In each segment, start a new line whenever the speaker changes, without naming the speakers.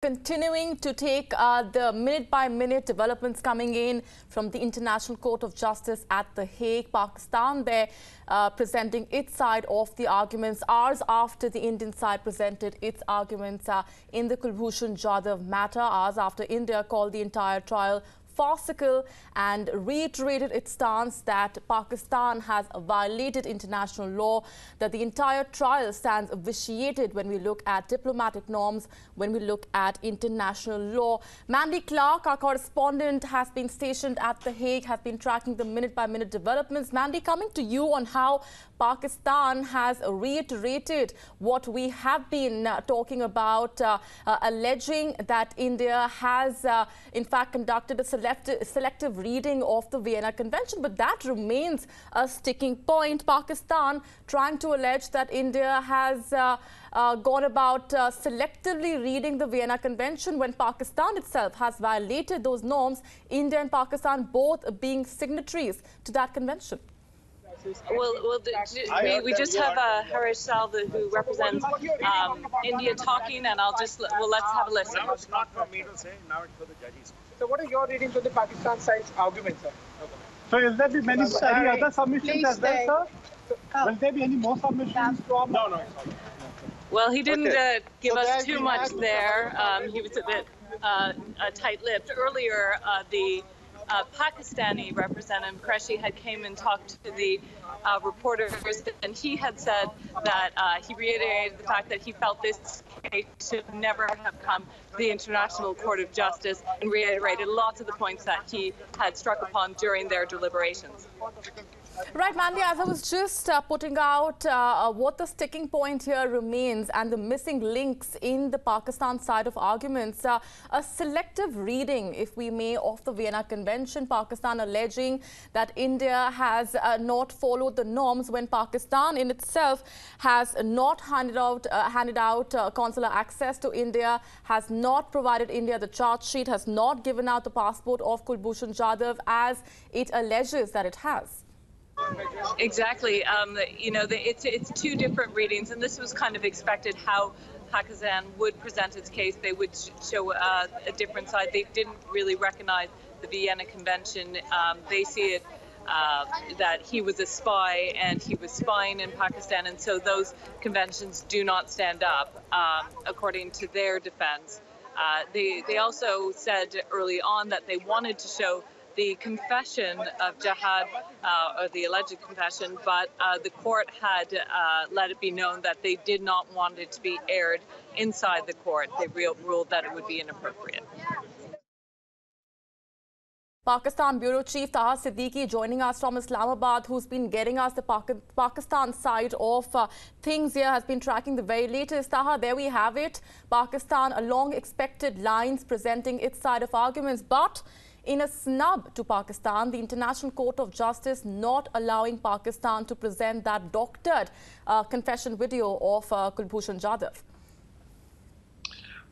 Continuing to take the minute-by-minute developments coming in from the International Court of Justice at The Hague, Pakistan, there presenting its side of the arguments, hours after the Indian side presented its arguments in the Bhushan Jadhav matter, hours after India called the entire trial farcical and reiterated its stance that Pakistan has violated international law, that the entire trial stands vitiated when we look at diplomatic norms, when we look at international law. Mandy Clark, our correspondent, has been stationed at The Hague, has been tracking the minute-by-minute developments. Mandy, coming to you on how Pakistan has reiterated what we have been talking about, alleging that India has in fact conducted a selective reading of the Vienna Convention, but that remains a sticking point. Pakistan trying to allege that India has gone about selectively reading the Vienna Convention when Pakistan itself has violated those norms, India and Pakistan both being signatories to that convention.
We just have Harish Salva, who represents India, talking, and let's have a listen.
Now it's not for me to say, now it's for the judges.
So what are your readings of the Pakistan side's argument, sir?
So is there any other submissions as well, sir? Will there be any more submissions from?
No.
Well, he didn't give us too much there. He was a bit tight-lipped. Earlier, the Pakistani representative, Qureshi, had came and talked to the reporters, and he had said that he reiterated the fact that he felt this case should never have come to the International Court of Justice, and reiterated lots of the points that he had struck upon during their deliberations.
Right, Mandy, as I was just putting out what the sticking point here remains and the missing links in the Pakistan side of arguments, a selective reading, if we may, of the Vienna Convention, Pakistan alleging that India has not followed the norms when Pakistan in itself has not handed out consular access to India, has not provided India the charge sheet, has not given out the passport of Bhushan Jadhav as it alleges that it has.
Exactly. It's two different readings, and this was kind of expected how Pakistan would present its case. They would show a different side. They didn't really recognize the Vienna Convention. They see it that he was a spy and he was spying in Pakistan, and so those conventions do not stand up, according to their defense. They also said early on that they wanted to show the confession of jihad, or the alleged confession, but the court had let it be known that they did not want it to be aired inside the court. They ruled that it would be inappropriate.
Pakistan Bureau Chief Taha Siddiqui joining us from Islamabad, who's been getting us the Pakistan side of things here, has been tracking the very latest. Taha, there we have it. Pakistan along expected lines presenting its side of arguments, but in a snub to Pakistan, the International Court of Justice not allowing Pakistan to present that doctored confession video of Bhushan Jadhav.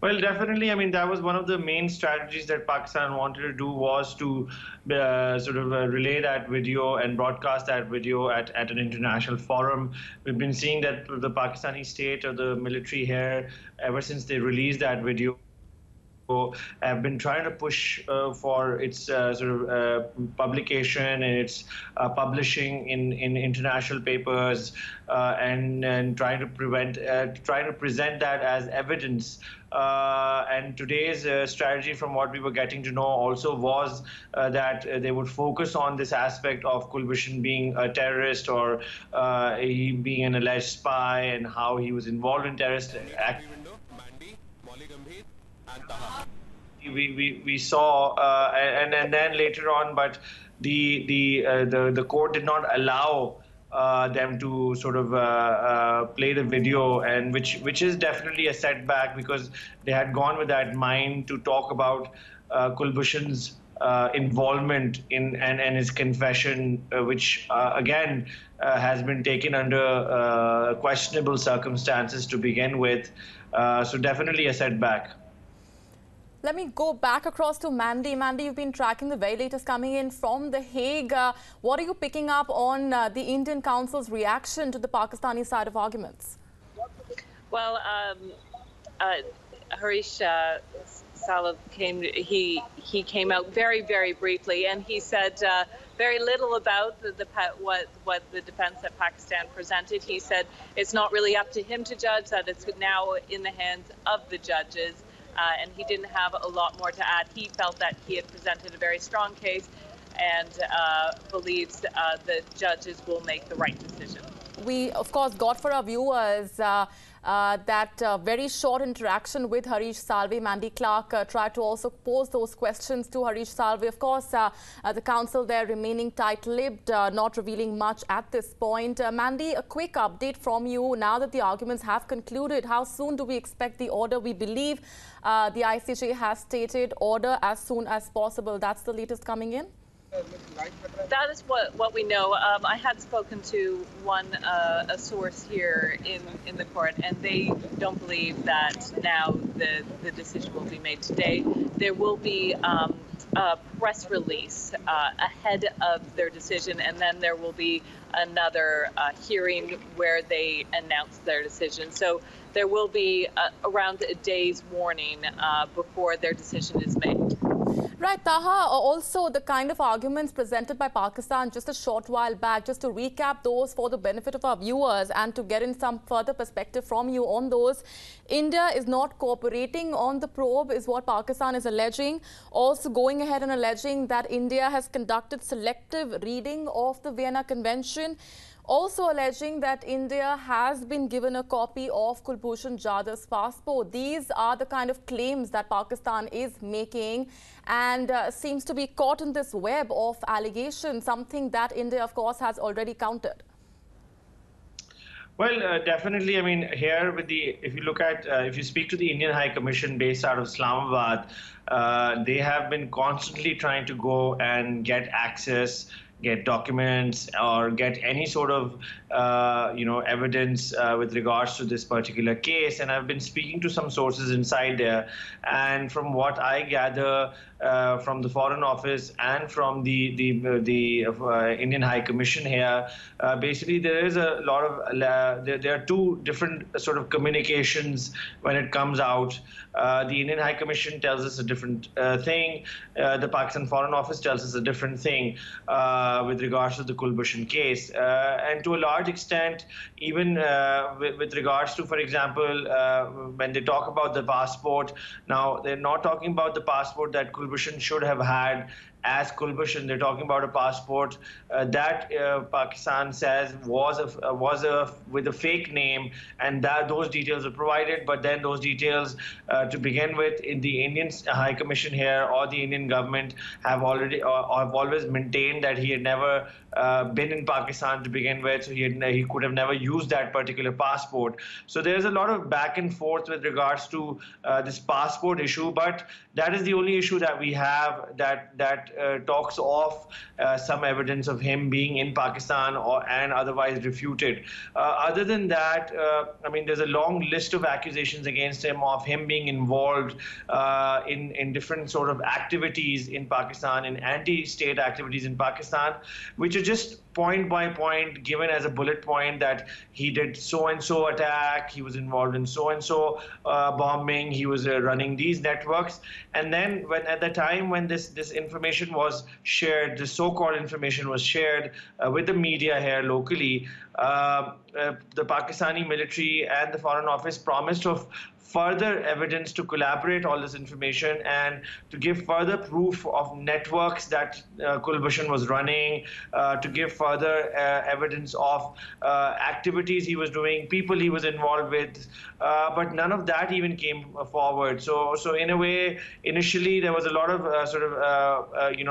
Well, definitely. I mean, that was one of the main strategies that Pakistan wanted to do, was to relay that video and broadcast that video at an international forum. We've been seeing that the Pakistani state or the military here, ever since they released that video, have been trying to push for its publication and its publishing in international papers, and trying to present that as evidence. And today's strategy, from what we were getting to know, also was that they would focus on this aspect of Bhushan being a terrorist, or he being an alleged spy, and how he was involved in terrorist acts. We saw, and then later on, but the court did not allow them to play the video, and which is definitely a setback, because they had gone with that mind to talk about Bhushan's involvement in and his confession, which again has been taken under questionable circumstances to begin with. So definitely a setback.
Let me go back across to Mandy. Mandy, you've been tracking the very latest coming in from The Hague. What are you picking up on the Indian Council's reaction to the Pakistani side of arguments?
Well, Harish Salav he came out very, very briefly, and he said very little about what the defense that Pakistan presented. He said it's not really up to him to judge, that it's now in the hands of the judges, and he didn't have a lot more to add. He felt that he had presented a very strong case and believes the judges will make the right decision.
We, of course, got for our viewers that very short interaction with Harish Salve. Mandy Clark tried to also pose those questions to Harish Salve. Of course, the counsel there remaining tight-lipped, not revealing much at this point. Mandy, a quick update from you now that the arguments have concluded. How soon do we expect the order? We believe the ICJ has stated order as soon as possible. That's the latest coming in?
That is what we know. I had spoken to a source here in the court, and they don't believe that now the decision will be made today. There will be a press release ahead of their decision, and then there will be another hearing where they announce their decision. So there will be around a day's warning before their decision is made.
Right, Taha, also the kind of arguments presented by Pakistan just a short while back, just to recap those for the benefit of our viewers and to get in some further perspective from you on those. India is not cooperating on the probe is what Pakistan is alleging. Also going ahead and alleging that India has conducted selective reading of the Vienna Convention. Also alleging that India has been given a copy of Bhushan Jadhav's passport. These are the kind of claims that Pakistan is making and seems to be caught in this web of allegations, something that India, of course, has already countered.
Well, definitely. I mean, here with if you look at, if you speak to the Indian High Commission based out of Islamabad, they have been constantly trying to go and get access, get documents, or get any sort of evidence with regards to this particular case. And I've been speaking to some sources inside there, and from what I gather from the Foreign Office and from the Indian High Commission here, basically there is a lot of there are two different sort of communications when it comes out. The Indian High Commission tells us a different thing. The Pakistan Foreign Office tells us a different thing with regards to the Bhushan case. And to a large extent, even with regards to, for example, when they talk about the passport, now they're not talking about the passport that Bhushan should have had as Bhushan. They're talking about a passport that Pakistan says was with a fake name, and that those details are provided. But then those details, to begin with, in the Indian High Commission here or the Indian government have always maintained that he had never been in Pakistan to begin with, so he could have never used that particular passport. So there's a lot of back and forth with regards to this passport issue, but that is the only issue that we have that talks of some evidence of him being in Pakistan and otherwise refuted. Other than that, I mean, there's a long list of accusations against him of him being involved in different sort of activities in Pakistan, in anti-state activities in Pakistan, which are just point by point given as a bullet point that he did so-and-so attack, he was involved in so-and-so bombing, he was running these networks. And then at the time when this information was shared, the so-called information was shared with the media here locally, the Pakistani military and the Foreign Office promised of further evidence to collaborate all this information and to give further proof of networks that Bhushan was running, to give further evidence of activities he was doing, people he was involved with, but none of that even came forward. So in a way, initially there was a lot of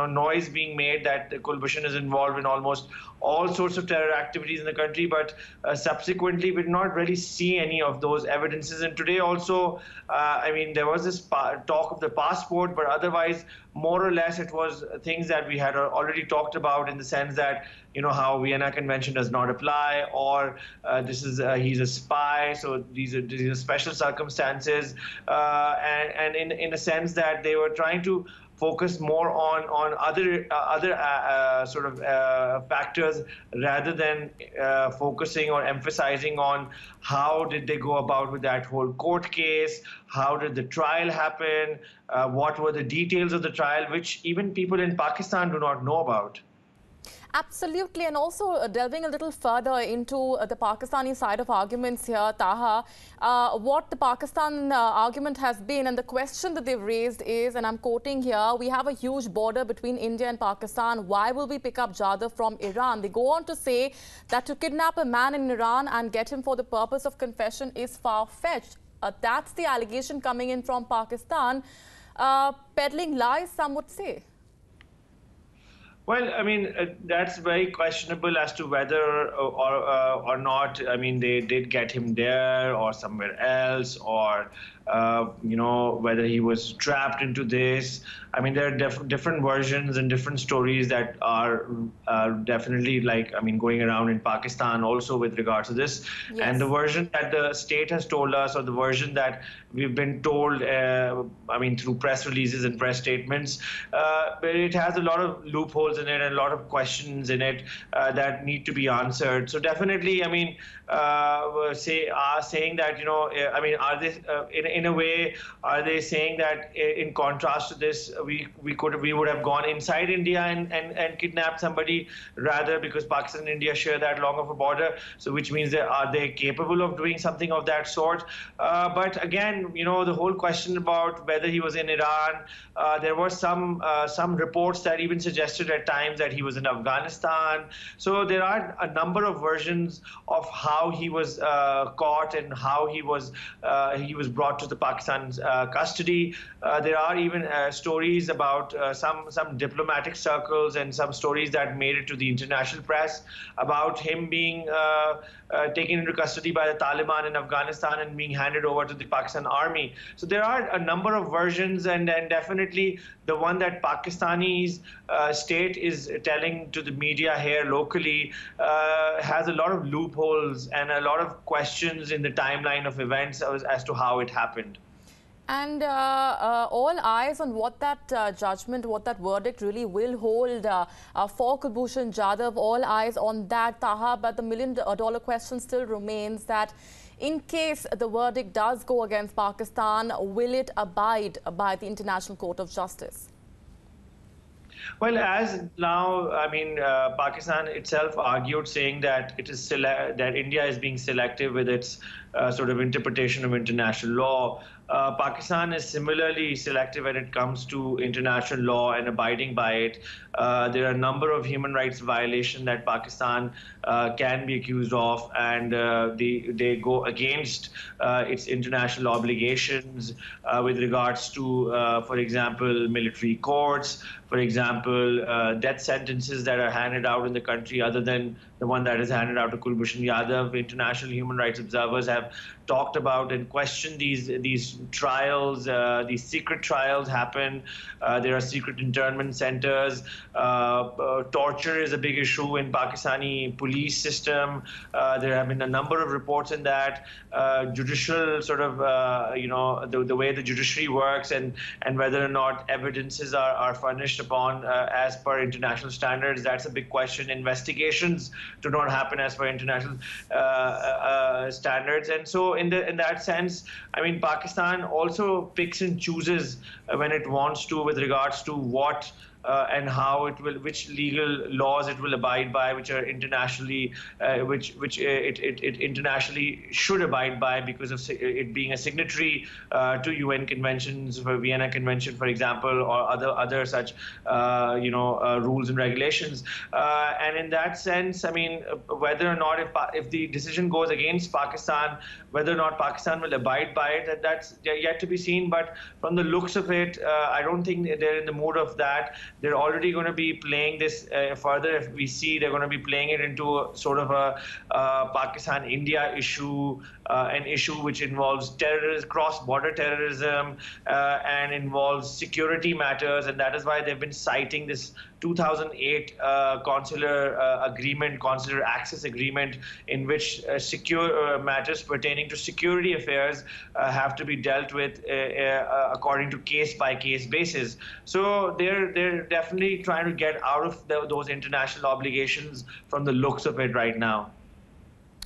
noise being made that Bhushan is involved in almost all sorts of terror activities in the country, but subsequently we did not really see any of those evidences. And today also, I mean, there was this talk of the passport, but otherwise, more or less, it was things that we had already talked about, in the sense that, you know, how Vienna Convention does not apply, or he's a spy, so these are special circumstances, and in a sense that they were trying to focus more on other factors rather than focusing or emphasizing on how did they go about with that whole court case, how did the trial happen, what were the details of the trial, which even people in Pakistan do not know about.
Absolutely, and also delving a little further into the Pakistani side of arguments here, Taha, what the Pakistan argument has been, and the question that they've raised is, and I'm quoting here, we have a huge border between India and Pakistan. Why will we pick up Jadhav from Iran? They go on to say that to kidnap a man in Iran and get him for the purpose of confession is far-fetched. That's the allegation coming in from Pakistan. Peddling lies, some would say.
Well, I mean, that's very questionable as to whether or not, I mean, they did get him there or somewhere else, or, you know, whether he was trapped into this. I mean, there are different versions and different stories that are definitely, like, I mean, going around in Pakistan also with regards to this. Yes. And the version that the state has told us, or the version that we've been told, I mean, through press releases and press statements, it has a lot of loopholes in it and a lot of questions in it that need to be answered. So definitely, I mean, saying that, you know, I mean, are they, in a way, are they saying that in contrast to this, we would have gone inside India and kidnapped somebody, rather, because Pakistan and India share that long of a border, so which means that are they capable of doing something of that sort? But again, you know, the whole question about whether he was in Iran, there were some reports that even suggested at times that he was in Afghanistan. So there are a number of versions of how he was caught and how he was brought to the Pakistan's custody. There are even stories about some diplomatic circles and some stories that made it to the international press about him being taken into custody by the Taliban in Afghanistan and being handed over to the Pakistan army. So there are a number of versions, and definitely the one that Pakistani state is telling to the media here locally has a lot of loopholes and a lot of questions in the timeline of events as to how it happened.
And all eyes on what that judgment, what that verdict really will hold for Bhushan Jadhav, all eyes on that, Taha. But the million-dollar question still remains that in case the verdict does go against Pakistan, will it abide by the International Court of Justice?
Well, as now, I mean, Pakistan itself argued, saying that it is that India is being selective with its sort of interpretation of international law. Pakistan is similarly selective when it comes to international law and abiding by it. There are a number of human rights violations that Pakistan can be accused of, and they go against its international obligations with regards to, for example, military courts, for example, death sentences that are handed out in the country other than the one that is handed out to Bhushan Jadhav. International human rights observers have talked about and questioned these trials. These secret trials happen. There are secret internment centers. Torture is a big issue in Pakistani police system. There have been a number of reports in that. Judicial sort of, you know, the way the judiciary works and whether or not evidences are furnished upon as per international standards, that's a big question. Investigations do not happen as per international standards. And so in that sense, I mean, Pakistan also picks and chooses when it wants to with regards to what and how it will, which legal laws it will abide by, which are internationally, which it internationally should abide by because of it being a signatory to UN conventions, for Vienna Convention, for example, or other such, you know, rules and regulations. And in that sense, I mean, whether or not if the decision goes against Pakistan, whether or not Pakistan will abide by it, that's yet to be seen. But from the looks of it, I don't think they're in the mood of that. They're already going to be playing this further. If we see, they're going to be playing it into sort of a Pakistan-India issue an issue which involves terrorism, cross-border terrorism, and involves security matters, and that is why they've been citing this 2008 consular access agreement, in which secure matters pertaining to security affairs have to be dealt with according to case-by-case basis. So they're definitely trying to get out of those international obligations from the looks of it right now.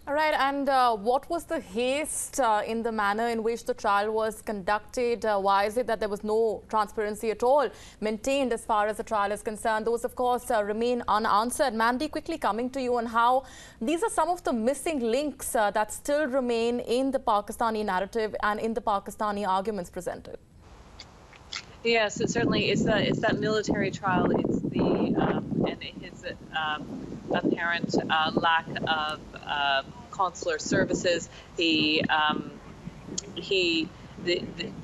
All right, and what was the haste in the manner in which the trial was conducted? Why is it that there was no transparency at all maintained as far as the trial is concerned? Those, of course, remain unanswered. Mandy, quickly coming to you on how these are some of the missing links that still remain in the Pakistani narrative and in the Pakistani arguments presented.
Yes, it certainly is. That military trial. It's the and his apparent lack of consular services. The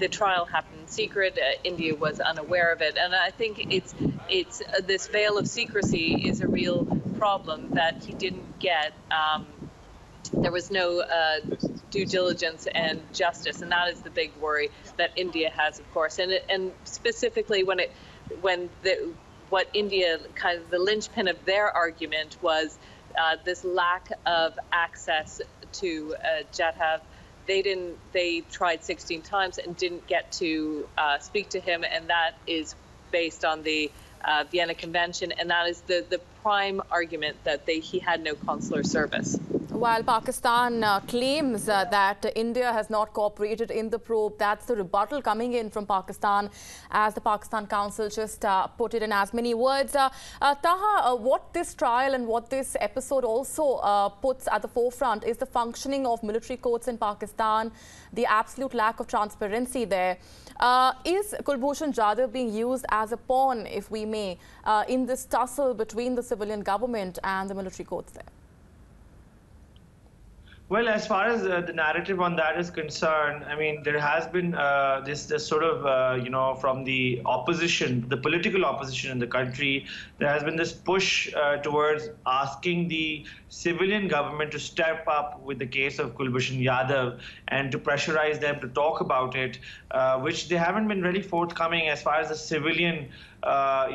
trial happened in secret. India was unaware of it, and I think it's this veil of secrecy is a real problem that he didn't get. There was no due diligence and justice, and that is the big worry that India has, of course, and specifically what India kind of the linchpin of their argument was this lack of access to Jadhav. They tried 16 times and didn't get to speak to him, and that is based on the Vienna Convention, and that is the prime argument that he had no consular service.
While Pakistan claims that India has not cooperated in the probe, that's the rebuttal coming in from Pakistan, as the Pakistan Council just put it in as many words. Taha, what this trial and what this episode also puts at the forefront is the functioning of military courts in Pakistan, the absolute lack of transparency there. Is Bhushan Jadhav being used as a pawn, if we may, in this tussle between the civilian government and the military courts there?
Well, as far as the narrative on that is concerned, I mean, there has been this sort of, from the opposition, the political opposition in the country, there has been this push towards asking the civilian government to step up with the case of Bhushan Jadhav and to pressurize them to talk about it, which they haven't been really forthcoming as far as the civilian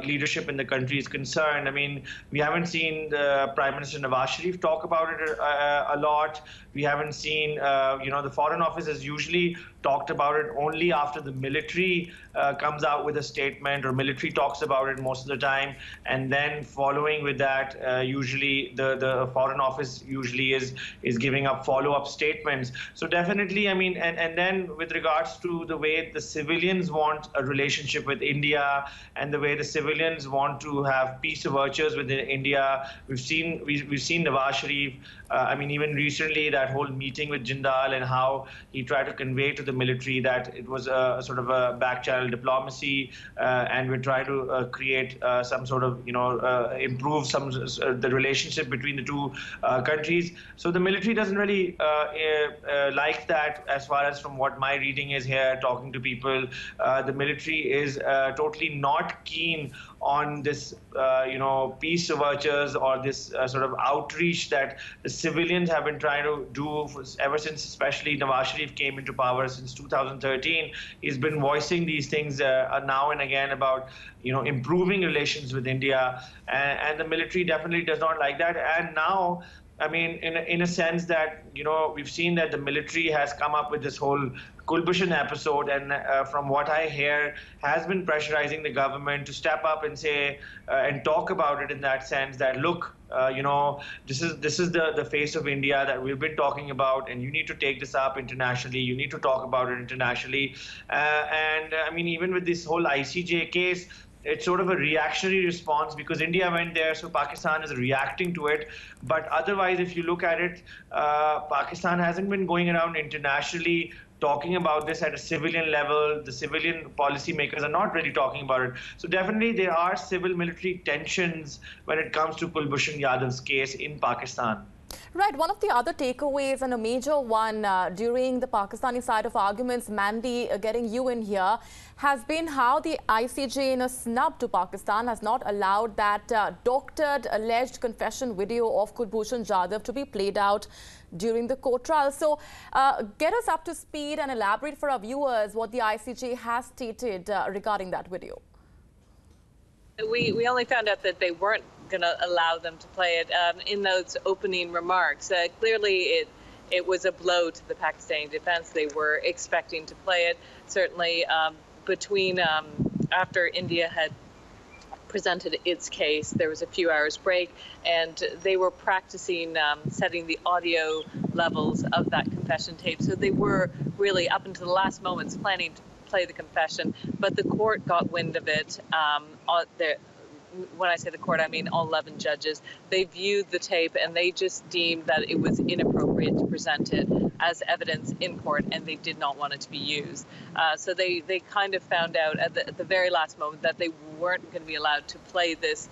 leadership in the country is concerned. I mean, we haven't seen the Prime Minister Nawaz Sharif talk about it a lot. We haven't seen, the Foreign Office has usually talked about it only after the military comes out with a statement, or military talks about it most of the time. And then following with that, usually the Foreign Office usually is giving up follow-up statements. So definitely, I mean, and then with regards to the way the civilians want a relationship with India and the way the civilians want to have peace overtures with India, we've seen Nawaz Sharif, I mean, even recently that whole meeting with Jindal and how he tried to convey to the military that it was a sort of a back-channel diplomacy, and we're trying to create some sort of, improve the relationship between the two countries. So the military doesn't really like that, as far as from what my reading is here, talking to people. The military is totally not keen on this, peace overtures or this sort of outreach that the civilians have been trying to do ever since, especially Nawaz Sharif came into power since 2013. He's been voicing these things now and again about, improving relations with India, and the military definitely does not like that. And now, I mean, in a sense that, we've seen that the military has come up with this whole Bhushan episode, and from what I hear, has been pressurizing the government to step up and say and talk about it in that sense that, look, this is the face of India that we've been talking about, and you need to take this up internationally. You need to talk about it internationally. And I mean, even with this whole ICJ case, it's sort of a reactionary response because India went there, so Pakistan is reacting to it. But otherwise, if you look at it, Pakistan hasn't been going around internationally talking about this at a civilian level. The civilian policymakers are not really talking about it. So definitely there are civil-military tensions when it comes to Bhushan Jadhav's case in Pakistan.
Right. One of the other takeaways, and a major one during the Pakistani side of arguments, Mandy, getting you in here, has been how the ICJ, in a snub to Pakistan, has not allowed that doctored alleged confession video of Bhushan Jadhav to be played out during the court trial. So get us up to speed and elaborate for our viewers what the ICJ has stated regarding that video.
We only found out that they weren't going to allow them to play it in those opening remarks. Clearly, it was a blow to the Pakistani defense. They were expecting to play it. Certainly, after India had presented its case, there was a few hours break, and they were practicing setting the audio levels of that confession tape. So they were really, up until the last moments, planning to play the confession, but the court got wind of it. When I say the court, I mean all 11 judges. They viewed the tape and they just deemed that it was inappropriate to present it as evidence in court, and they did not want it to be used. So they kind of found out at the very last moment that they weren't going to be allowed to play this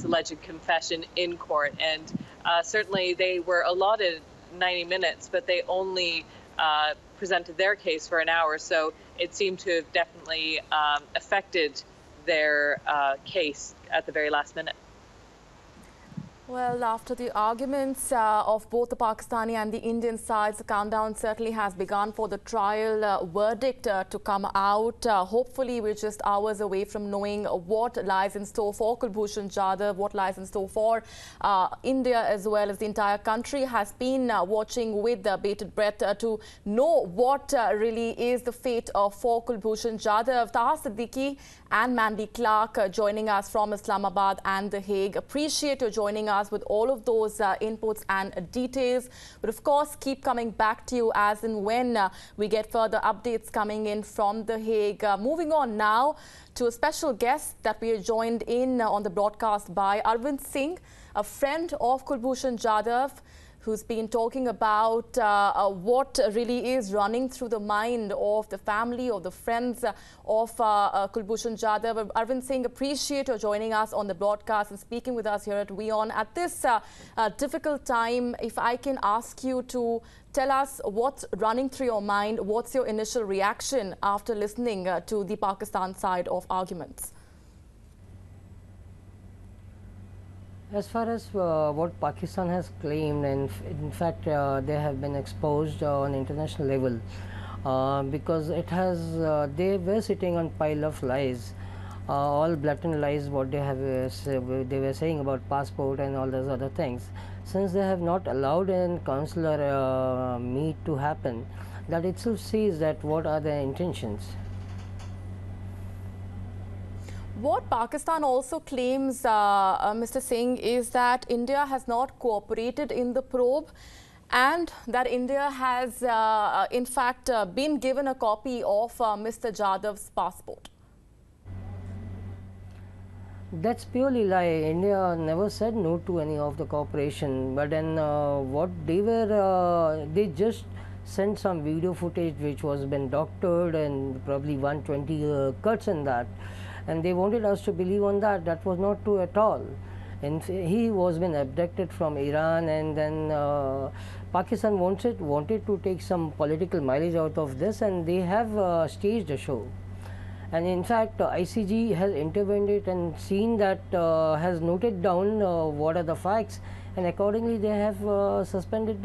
alleged confession in court. And certainly they were allotted 90 minutes, but they only presented their case for an hour. So it seemed to have definitely affected their case at the very last minute.
Well, after the arguments of both the Pakistani and the Indian sides, the countdown certainly has begun for the trial verdict to come out. Hopefully, we're just hours away from knowing what lies in store for Bhushan Jadhav, what lies in store for India, as well as the entire country has been watching with bated breath to know what really is the fate of Bhushan Jadhav. Taha Siddiqui and Mandy Clark joining us from Islamabad and The Hague. Appreciate you joining us with all of those inputs and details. But of course, keep coming back to you as and when we get further updates coming in from The Hague. Moving on now to a special guest that we are joined in on the broadcast by Arvind Singh, a friend of Bhushan Jadhav, who's been talking about what really is running through the mind of the family or the friends of Bhushan Jadhav. Arvind Singh, appreciate your joining us on the broadcast and speaking with us here at WION. At this difficult time, if I can ask you to tell us what's running through your mind, what's your initial reaction after listening to the Pakistan side of arguments?
As far as what Pakistan has claimed, and in fact they have been exposed on international level because it has they were sitting on pile of lies, all blatant lies what they were saying about passport and all those other things. Since they have not allowed a consular meet to happen, that itself says that what are their intentions.
What Pakistan also claims, Mr. Singh, is that India has not cooperated in the probe and that India has, in fact, been given a copy of Mr. Jadhav's passport.
That's purely lie. India never said no to any of the cooperation, but then what they were, they just sent some video footage which was been doctored and probably 120 cuts in that. And they wanted us to believe on that. That was not true at all. And he was been abducted from Iran, and then Pakistan wanted to take some political mileage out of this, and they have staged a show. And in fact, ICJ has intervened it and seen that, has noted down what are the facts, and accordingly they have suspended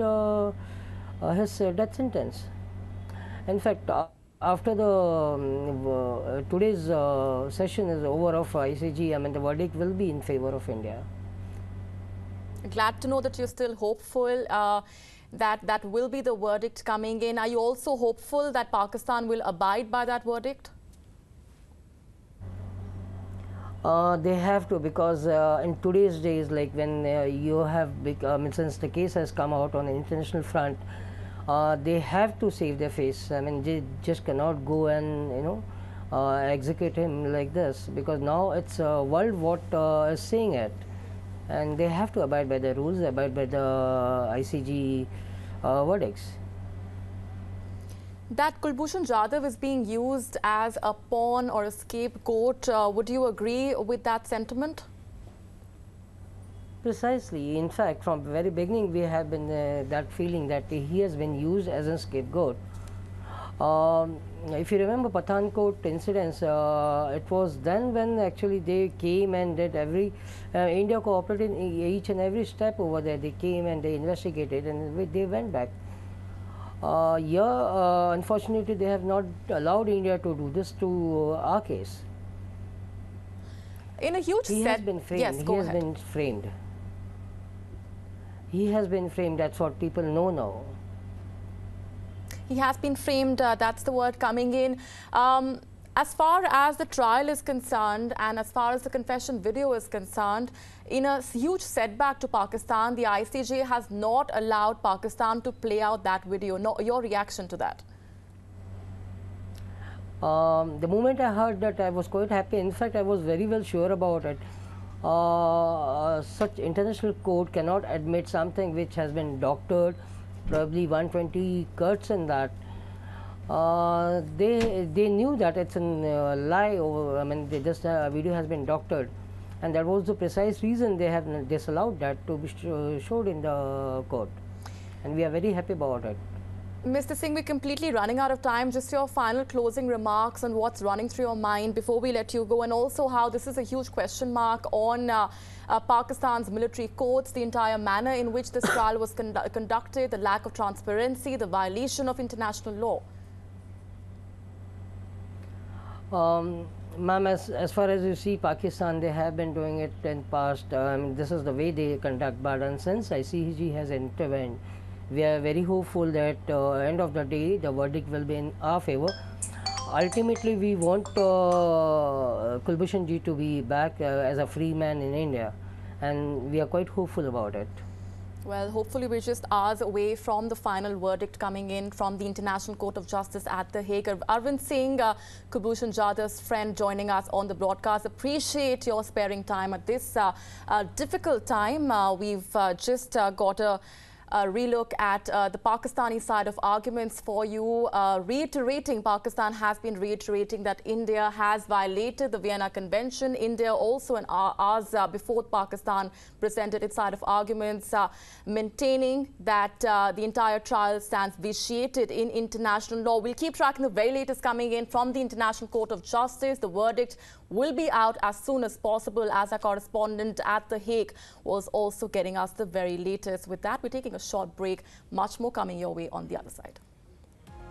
his death sentence. In fact, after the today's session is over of ICJ, I mean the verdict will be in favor of India.
Glad to know that you're still hopeful that will be the verdict coming in. Are you also hopeful that Pakistan will abide by that verdict?
They have to, because in today's days, like when you have since the case has come out on the international front, they have to save their face. I mean, they just cannot go and execute him like this, because now it's world what is saying it, and they have to abide by the rules, abide by the ICJ verdicts.
That Bhushan Jadhav is being used as a pawn or a scapegoat. Would you agree with that sentiment?
Precisely. In fact, from the very beginning, we have been that feeling that he has been used as a scapegoat. If you remember Pathankot incidents, it was then when actually they came and did India cooperated in each and every step over there. They came and they investigated and they went back. Unfortunately, they have not allowed India to do this to our case.
In a huge
He has been framed.
Yes, go ahead.
Been framed. He has been framed. That's what people know now.
He has been framed, that's the word coming in. As far as the trial is concerned and as far as the confession video is concerned, in a huge setback to Pakistan, the ICJ has not allowed Pakistan to play out that video. No, your reaction to that?
The moment I heard that, I was quite happy. In fact, I was very well sure about it. Such international court cannot admit something which has been doctored, probably 120 cuts in that. They knew that it's a lie. I mean, this video has been doctored, and that was the precise reason they have disallowed that to be showed in the court, and we are very happy about it.
Mr. Singh, we're completely running out of time. Just your final closing remarks on what's running through your mind before we let you go, and also how this is a huge question mark on Pakistan's military courts, the entire manner in which this trial was conducted, the lack of transparency, the violation of international law.
Ma'am, as far as you see, Pakistan, they have been doing it in past. This is the way they conduct, but since ICJ has intervened, we are very hopeful that end of the day, the verdict will be in our favor. Ultimately, we want Bhushan Ji to be back as a free man in India, and we are quite hopeful about it.
Well, hopefully we're just hours away from the final verdict coming in from the International Court of Justice at The Hague. Arvind Singh, Bhushan Jadhav's friend, joining us on the broadcast. Appreciate your sparing time at this difficult time. We've just got a relook at the Pakistani side of arguments for you, Pakistan has been reiterating that India has violated the Vienna Convention. India also in hours before Pakistan presented its side of arguments, maintaining that the entire trial stands vitiated in international law. We'll keep tracking the very latest coming in from the International Court of Justice. The verdict will be out as soon as possible, as our correspondent at The Hague was also getting us the very latest. With that, we're taking a short break. Much more coming your way on the other side.